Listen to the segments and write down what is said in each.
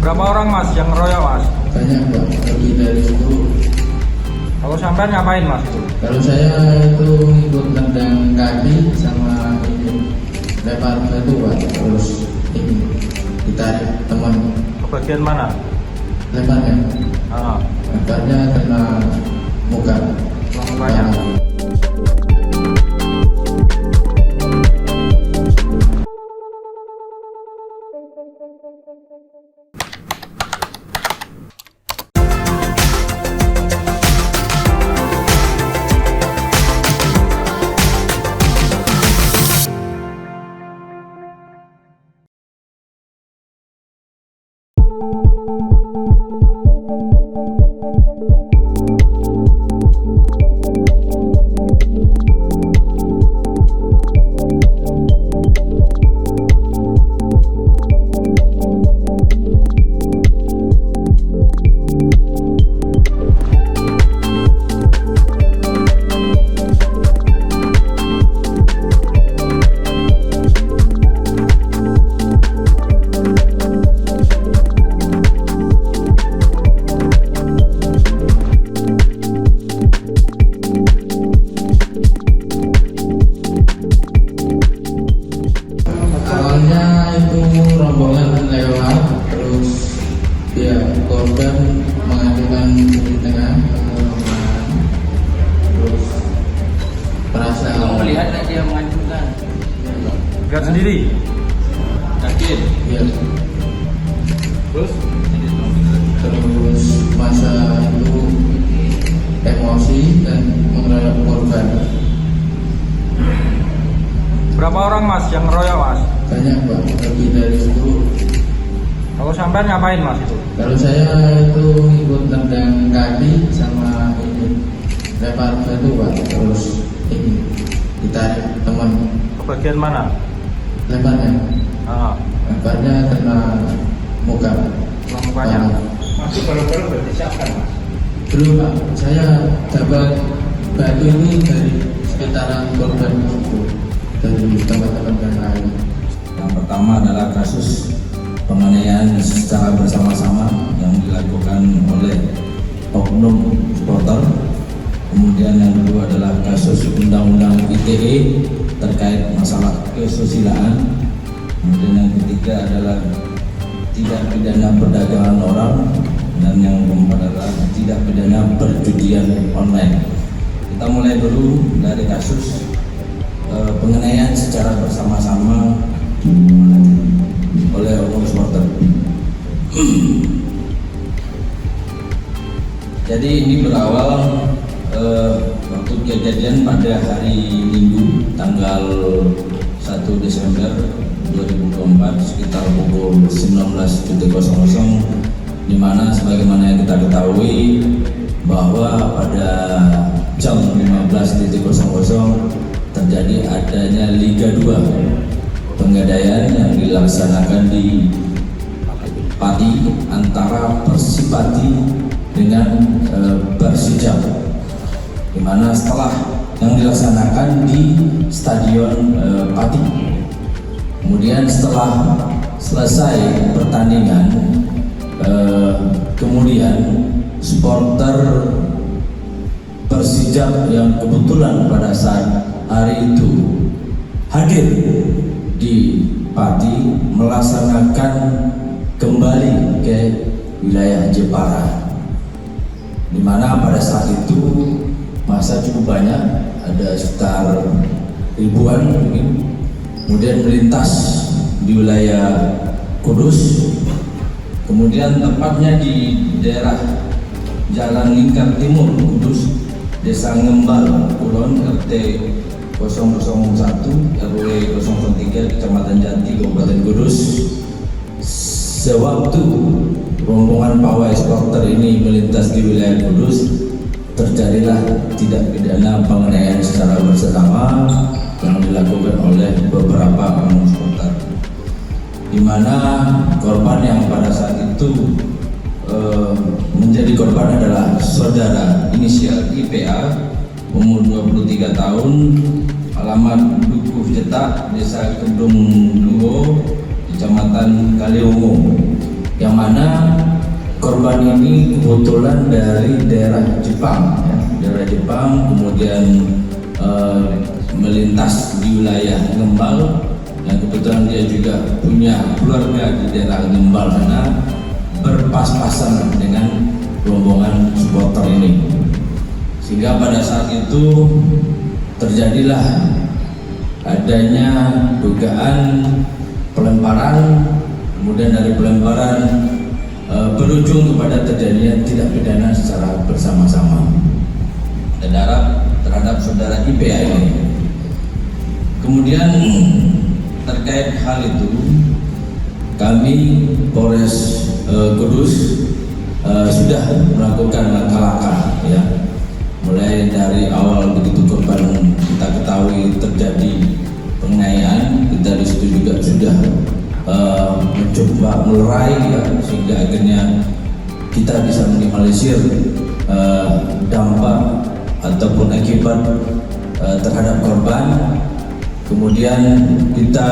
Berapa orang mas yang ngeroyok mas? Banyak Pak, lebih dari 10. Kalau sampai ngapain mas itu? Kalau saya itu ikut tendang kaki sama ini lempar batu Pak, terus ini ditarik teman. Ke bagian mana? Lemparnya, Ah, lemparnya kena muka. mukanya. Awalnya itu rombongan lewat, terus ya korban mengajukan di tengah rombongan, terus merasa Melihat dia mengajukan Lihat sendiri. yakin ya, Terus? terus masa itu emosi dan mengeroyok korban. Berapa orang mas yang ngeroyok mas? Banyak Pak, lebih dari 10. Kalau sampai ngapain mas itu? Kalau saya itu ikut tendang kaki sama ini lempar batu Pak, terus ini ditarik teman. Ke bagian mana? Lemparnya, Ah, lemparnya kena muka. mukanya. masih baru-baru bersiapkan mas. Belum Pak, saya dapat batu ini dari sekitaran korban itu, dari teman-teman yang lain. Yang pertama adalah kasus penganiayaan secara bersama-sama yang dilakukan oleh oknum supporter. Kemudian yang kedua adalah kasus undang-undang ITE terkait masalah kesusilaan. Kemudian yang ketiga adalah tidak pidana perdagangan orang, dan yang keempat adalah tidak pidana perjudian online. Kita mulai dulu dari kasus penganiayaan secara bersama-sama oleh oknum supporter. Jadi ini berawal waktu kejadian pada hari Minggu tanggal 1 Desember 2024 sekitar pukul 19.00, di mana sebagaimana yang kita ketahui bahwa pada jam 15.00 terjadi adanya Liga 2 Pegadaian yang dilaksanakan di Pati antara Persipati dengan Persija, di mana setelah yang dilaksanakan di Stadion Pati. Kemudian setelah selesai pertandingan, kemudian supporter Persija yang kebetulan pada saat hari itu hadir di Pati melaksanakan kembali ke wilayah Jepara, di mana pada saat itu masa cukup banyak, ada sekitar ribuan mungkin. Kemudian melintas di wilayah Kudus, kemudian tepatnya di daerah Jalan Lingkar Timur Kudus, Desa Ngembal Kulon, RT 001 RW 003 Kecamatan Jati Kabupaten Kudus. Sewaktu rombongan pawai supporter ini melintas di wilayah Kudus, terjadilah tidak pidana penganiayaan secara bersama yang dilakukan oleh beberapa oknum supporter, di mana korban yang pada saat itu menjadi korban adalah saudara inisial IPA, umur 23 tahun, alamat Dukuh Jetak, Desa Kedung Luho, Kecamatan Kaliungu. yang mana korban ini kebetulan dari daerah Jepang, ya. Daerah Jepang, kemudian melintas di wilayah Ngembal, dan kebetulan dia juga punya keluarga di daerah Ngembal sana, berpas-pasan dengan rombongan supporter ini, sehingga pada saat itu terjadilah adanya dugaan pelemparan, kemudian dari pelemparan berujung kepada terjadinya tindak pidana secara bersama-sama terhadap saudara IPA ini. Kemudian terkait hal itu, kami Polres Kudus sudah melakukan langkah-langkah, ya, mulai dari awal begitu korban kita ketahui terjadi penganiayaan, kita di situ juga sudah mencoba melerai, ya, sehingga akhirnya kita bisa minimalisir dampak ataupun akibat terhadap korban. Kemudian kita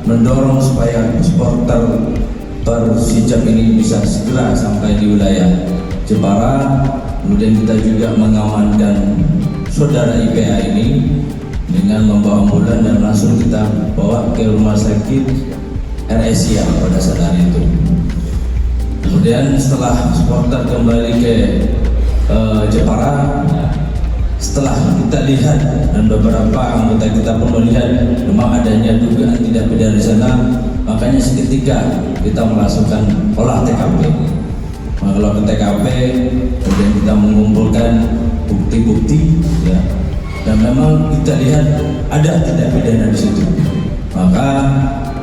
mendorong supaya supporter Persijap ini bisa segera sampai di wilayah Jepara. Kemudian kita juga mengamankan saudara IPA ini dengan membawa ambulan dan langsung kita bawa ke rumah sakit AirAsia pada saat hari itu. Kemudian setelah supporter kembali ke Jepara, setelah kita lihat dan beberapa anggota kita pun melihat memang adanya dugaan tidak pidana di sana, makanya seketika kita melakukan olah TKP. Kalau ke TKP, kemudian kita mengumpulkan bukti-bukti, ya, dan memang kita lihat ada tindak pidana di situ. Maka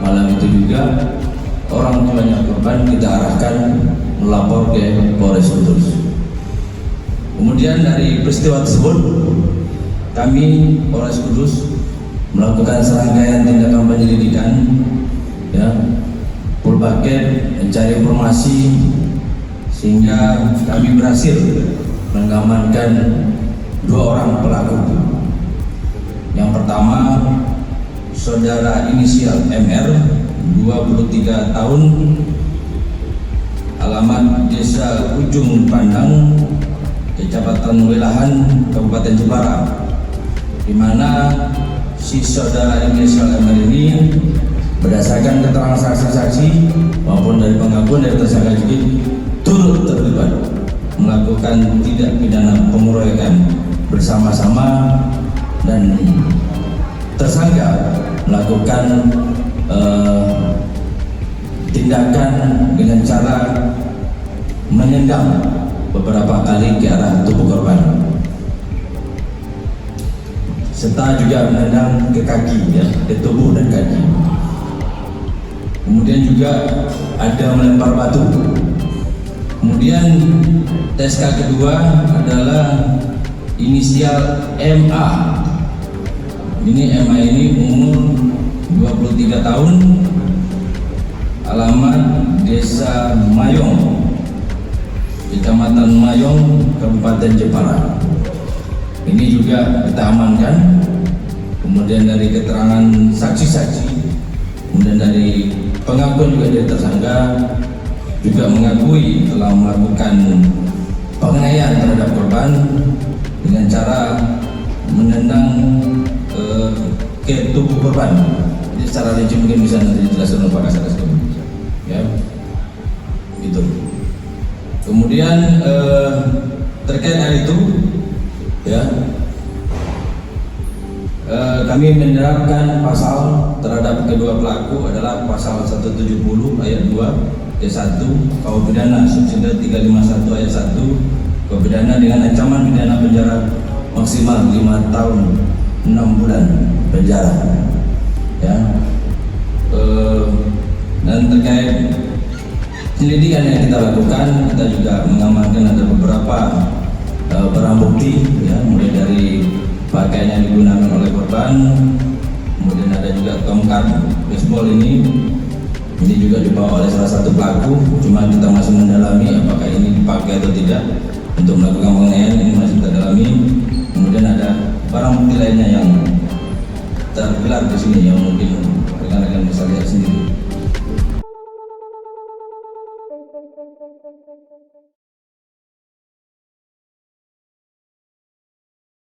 malam itu juga orang tuanya korban kita arahkan melapor ke Polres Kudus. Kemudian dari peristiwa tersebut, kami Polres Kudus melakukan serangkaian tindakan penyelidikan, ya, full bucket, mencari informasi, sehingga kami berhasil mengamankan 2 orang pelaku. Yang pertama, saudara inisial MR, 23 tahun, alamat Desa Ujung Pandang, Kecamatan Wilahan, Kabupaten Jepara, di mana si saudara inisial MR ini berdasarkan keterangan saksi-saksi maupun dari pengakuan dari tersangka ini turut terlibat melakukan tindak pidana pengeroyokan bersama-sama, dan tersangka melakukan tindakan dengan cara menendang beberapa kali ke arah tubuh korban, serta juga menendang ke kaki, ya, ke tubuh dan kaki. Kemudian juga ada melempar batu. Kemudian TSK kedua adalah inisial MA. Ini MA ini umur 23 tahun, alamat Desa Mayong, Kecamatan Mayong, Kabupaten Jepara. Ini juga kita amankan. Kemudian dari keterangan saksi-saksi, kemudian dari pengakuan juga dari tersangka, juga mengakui telah melakukan penganiayaan terhadap korban dengan cara menendang ke tubuh korban. Jadi secara rinci mungkin bisa nanti dijelaskan oleh Pak Kasat, ya, gitu. Kemudian terkait hal itu, ya, kami menerapkan pasal terhadap kedua pelaku adalah pasal 170 ayat 2 ayat 1 KUH pidana subsidi 351 ayat 1 KUH pidana dengan ancaman pidana penjara maksimal 5 tahun 6 bulan penjara, ya. Dan terkait penyelidikan yang kita lakukan, kita juga mengamankan ada beberapa barang bukti, ya, mulai dari pakaian yang digunakan oleh korban, kemudian ada juga tongkat baseball ini juga dibawa oleh salah satu pelaku. Cuma kita masih mendalami apakah ini dipakai atau tidak untuk melakukan penganiayaan, ini masih kita dalami. Kemudian ada barang bukti lainnya yang tergelar di sini yang mungkin rekan-rekan bisa lihat sendiri.